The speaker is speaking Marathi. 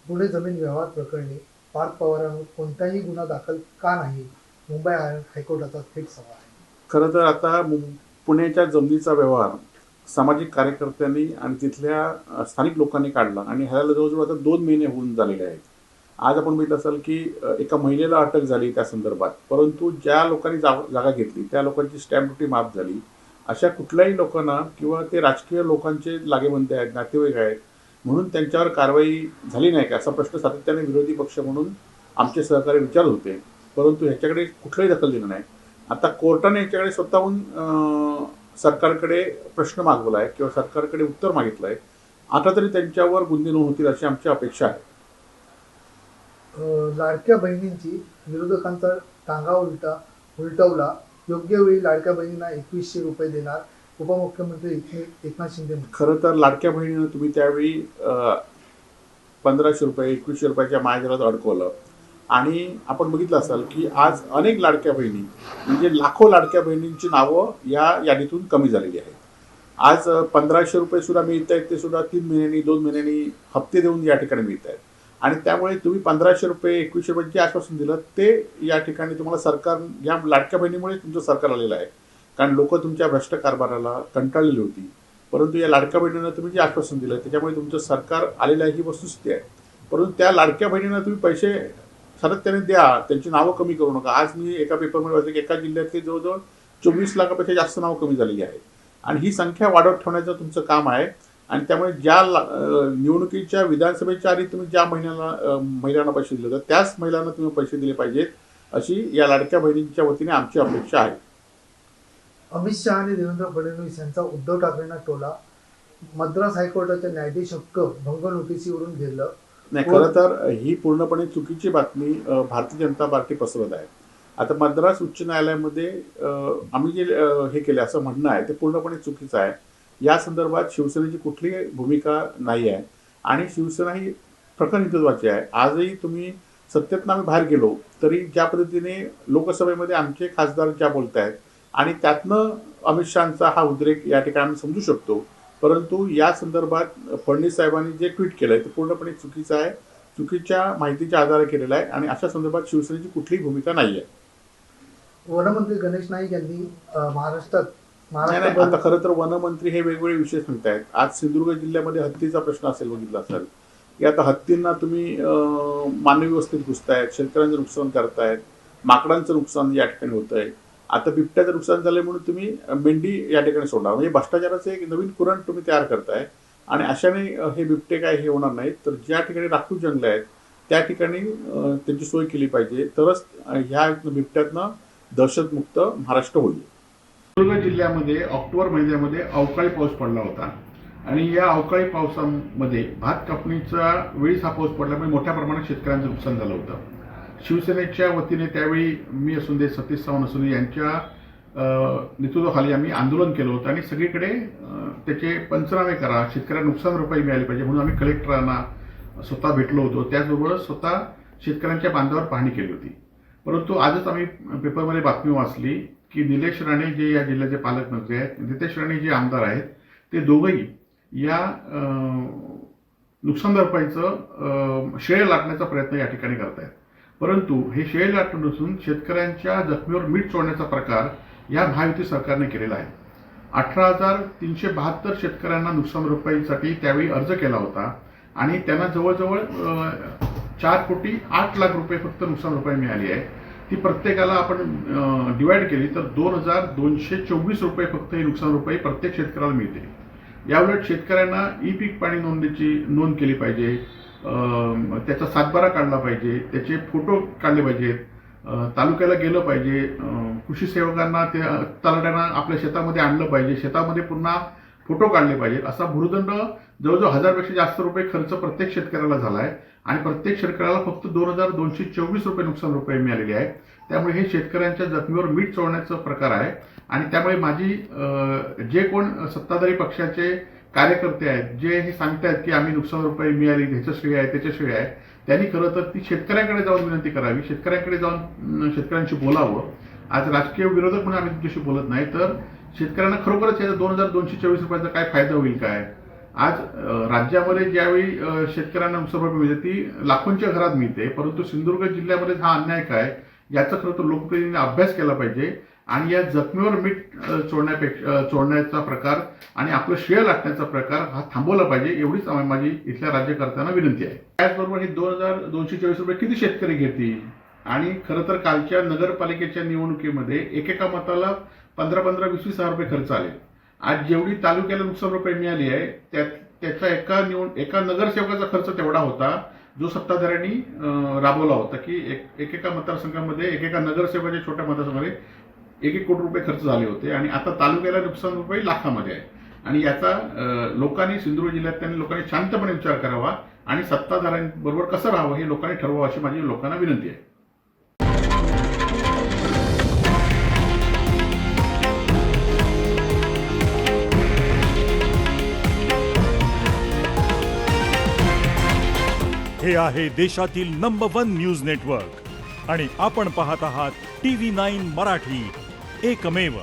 पुणे जमीन व्यवहार प्रकरणी पार्थ पवारांवर कोणताही गुन्हा दाखल का नाही? मुंबई हायकोर्टाचा थेट सवाल आहे. खरं तर आता पुण्याच्या जमिनीचा व्यवहार सामाजिक कार्यकर्त्यांनी आणि तिथल्या स्थानिक लोकांनी काढला आणि ह्याला जवळजवळ आता 2 महिने होऊन झालेले आहेत. आज आपण बघितलं असाल की एका महिलेला अटक झाली त्या संदर्भात, परंतु ज्या लोकांनी जागा घेतली त्या लोकांची स्टॅम्प ड्युटी माफ झाली. अशा कुठल्याही लोकांना किंवा ते राजकीय लोकांचे लागेबंधे आहेत, नातेवाईक आहेत म्हणून त्यांच्यावर कारवाई झाली नाही का, असा प्रश्न सातत्याने विरोधी पक्ष म्हणून आमचे सहकारी विचारत होते. परंतु ह्याच्याकडे कुठलाही दखल दिलं नाही. आता कोर्टाने याच्याकडे स्वतःहून सरकारकडे प्रश्न मागवला आहे किंवा सरकारकडे उत्तर मागितलं आहे. आता तरी त्यांच्यावर गुन्हे नोंद होतील अशी आमची अपेक्षा आहे. लाडक्या बहिणींची विरोधकांचा टांगा उलटवला. योग्य वेळी लाडक्या बहिणींना 2100 रुपये देणार उपमुख्यमंत्री एकनाथ शिंदे म्हणाले. खरं तर लाडक्या बहिणीनं तुम्ही त्यावेळी 1500 रुपये 2100 रुपयाच्या महाजनात अडकवलं आणि आपण बघितलं असाल की आज अनेक लाडक्या बहिणी म्हणजे लाखो लाडक्या बहिणींची नावं या यादीतून कमी झालेली आहेत. आज 1500 रुपये सुद्धा मिळत आहेत, ते सुद्धा 3 महिन्यांनी 2 महिन्यांनी हप्ते देऊन या ठिकाणी मिळत आहेत. आणि त्यामुळे तुम्ही 1500 रुपये 2100 रुपये जे आश्वासन दिलं ते या ठिकाणी तुम्हाला सरकार या लाडक्या बहिणीमुळे तुमचं सरकार आलेलं आहे. कारण लोक तुमच्या भ्रष्ट कारभाराला कंटाळलेली होती. परंतु या लाडक्या बहिणींना तुम्ही जे आश्वासन दिलं त्याच्यामुळे तुमचं सरकार आलेलं आहे ही वस्तुस्थिती आहे. परंतु त्या लाडक्या बहिणींना तुम्ही पैसे सातत्याने द्या, त्यांची नावं कमी करू नका. आज मी एका पेपरमध्ये वाचलं की एका जिल्ह्यातली जवळजवळ 24 लाखापेक्षा जास्त नावं कमी झालेली आहेत आणि ही संख्या वाढवत ठेवण्याचं तुमचं काम आहे. आणि त्यामुळे ज्या निवडणुकीच्या विधानसभेच्या आधी तुम्ही ज्या महिलांना पैसे दिले होते त्याच महिलांना तुम्ही पैसे दिले पाहिजेत अशी या लाडक्या बहिणींच्या वतीने आमची अपेक्षा आहे. अमित शहा आणि देवेंद्र फडणवीस यांचा उद्धव ठाकरेंना टोला. मद्रास हायकोर्टाच्या न्यायाधीश हक्क भंग नोटीसीवरून घेतलं. नाही, खरं तर ही पूर्णपणे चुकीची बातमी भारतीय जनता पार्टी पसरवत आहे. आता मद्रास उच्च न्यायालयामध्ये आम्ही जे हे केले असं म्हणणं आहे ते पूर्णपणे चुकीचं आहे. या संदर्भात शिवसेनेची कुठलीही भूमिका नाही आहे आणि शिवसेना ही प्रखर हिंदुत्वाची आहे. आजही तुम्ही सत्तेतनं आम्ही बाहेर गेलो तरी ज्या पद्धतीने लोकसभेमध्ये आमचे खासदार ज्या बोलत आहेत आणि त्यातनं अमित शहाचा हा उद्रेक या ठिकाणी आम्ही समजू शकतो. परंतु या संदर्भात फडणवीस साहेबांनी जे ट्विट केलं आहे ते पूर्णपणे चुकीचं आहे, चुकीच्या माहितीच्या आधारे केलेलं आहे आणि अशा संदर्भात शिवसेनेची कुठलीही भूमिका नाही आहे. वनमंत्री गणेश नाईक यांनी महाराष्ट्रात आता खरं तर वनमंत्री हे वेगवेगळे विषय सांगतायत. आज सिंधुदुर्ग जिल्ह्यामध्ये हत्तीचा प्रश्न असेल बघितला असेल की आता हत्तींना तुम्ही मानवी वस्तीत घुसतायत, शेतकऱ्यांचं नुकसान करतायत, माकडांचं नुकसान या ठिकाणी होत आहे. आता बिबट्याचं नुकसान झालं म्हणून तुम्ही मेंढी या ठिकाणी सोडणार, म्हणजे भ्रष्टाचाराचं एक नवीन कुरण तुम्ही तयार करताय आणि अशाने हे बिबटे काय हे होणार नाहीत. तर ज्या ठिकाणी राखीव जंगल आहेत त्या ठिकाणी त्यांची सोय केली पाहिजे, तरच ह्या बिबट्यातनं दहशतमुक्त महाराष्ट्र होईल. सिंधुदुर्ग जिल्ह्यामध्ये ऑक्टोबर महिन्यामध्ये अवकाळी पाऊस पडला होता आणि या अवकाळी पावसामध्ये भात कापणीचा वेळीच हा पाऊस पडल्यामुळे मोठ्या प्रमाणात शेतकऱ्यांचं नुकसान झालं होतं. शिवसेनेच्या वतीने त्यावेळी मी असून दे, सतीश सावंत असून यांच्या नेतृत्वाखाली आम्ही आंदोलन केलं होतं आणि सगळीकडे त्याचे पंचनामे करा, शेतकऱ्यांना नुकसान भरपाई मिळाली पाहिजे म्हणून आम्ही कलेक्टरांना स्वतः भेटलो होतो. त्याचबरोबर स्वतः शेतकऱ्यांच्या बांधावर पाहणी केली होती. परंतु आजच आम्ही पेपरमध्ये बातमी वाचली की निलेश राणे जे या जिल्ह्याचे पालकमंत्री आहेत, नितेश राणे जे आमदार आहेत, ते दोघंही या नुकसान भरपाईचं श्रेय लाटण्याचा प्रयत्न या ठिकाणी करत आहेत. परंतु हे श्रेय लाटून नसून शेतकऱ्यांच्या जखमीवर मीठ चोळण्याचा प्रकार या महायुती सरकारने केलेला आहे. 18,372 शेतकऱ्यांना नुकसान भरपाईसाठी त्यावेळी अर्ज केला होता आणि त्यांना जवळजवळ 4,08,00,000 रुपये फक्त नुकसान भरपाई मिळाली आहे. ती प्रत्येकाला आपण डिवाइड केली तर 2,224 रुपये फक्त ही नुकसान भरपाई प्रत्येक शेतकऱ्याला मिळते. याउलट शेतकऱ्यांना ई पीक पाणी नोंदीची नोंद केली पाहिजे, त्याचा सातबारा काढला पाहिजे, त्याचे फोटो काढले पाहिजेत, तालुक्याला गेलं पाहिजे, कृषी सेवकांना ते तलाट्यांना आपल्या शेतामध्ये आणलं पाहिजे, शेतामध्ये पुन्हा फोटो काढले पाहिजेत. असा भूर्दंड जवळजवळ 1,000पेक्षा जास्त रुपये खर्च प्रत्येक शेतकऱ्याला झाला आहे आणि प्रत्येक शेतकऱ्याला फक्त 2,224 रुपये नुकसान भरपाई मिळालेली आहे. त्यामुळे हे शेतकऱ्यांच्या जखमीवर मीठ चोळण्याचा प्रकार आहे आणि त्यामुळे माझी जे कोण सत्ताधारी पक्षाचे कार्यकर्ते आहेत जे हे सांगतायत की आम्ही नुकसान भरपाई मिळाली ह्याचं श्रेय आहे त्याचं श्रेय आहे, त्यांनी खरं तर ती शेतकऱ्यांकडे जाऊन विनंती करावी, शेतकऱ्यांकडे जाऊन शेतकऱ्यांशी बोलावं. आज राजकीय विरोधक म्हणून आम्ही तुमच्याशी बोलत नाही, तर शेतकऱ्यांना खरोखरच याचा 2,224 रुपयाचा काय फायदा होईल काय, आज राज्यामध्ये ज्यावेळी शेतकऱ्यांना नुकसान भरपाई मिळते ती लाखोंच्या घरात मिळते, परंतु सिंधुदुर्ग जिल्ह्यामध्ये हा अन्याय काय याचा खरं तर लोकप्रतिनिधींनी अभ्यास केला पाहिजे आणि या जखमीवर मीठ चोळण्याचा प्रकार आणि आपलं श्रेय लाटण्याचा प्रकार हा थांबवला पाहिजे, एवढीच माझी इथल्या राज्यकर्त्यांना विनंती आहे. त्याचबरोबर हे 2,224 रुपये किती शेतकरी घेतील आणि खरं तर कालच्या नगरपालिकेच्या निवडणुकीमध्ये एकेका मताला 15,15, 20,20 हजार रुपये खर्च आले. आज जेवढी तालुक्याला नुकसान भरपाई मिळाली आहे त्याचा एका नगरसेवकाचा खर्च तेवढा होता जो सत्ताधाऱ्यांनी राबवला होता की एकेका मतदारसंघामध्ये एकेका नगरसेवकाच्या छोट्या मतदारसंघामध्ये 1-1 कोटी रुपये खर्च झाले होते आणि आता तालुक्याला नुकसान भरपाई लाखामध्ये आहे. आणि याचा लोकांनी सिंधुदुर्ग जिल्ह्यातल्या लोकांनी शांतपणे विचार करावा आणि सत्ताधाऱ्यांबरोबर कसं राहावं हे लोकांनी ठरवावं अशी माझी लोकांना विनंती आहे. हे आहे देशातील नंबर 1 न्यूज नेटवर्क आणि आपण पाहत आहात TV9 मराठी, एकमेव.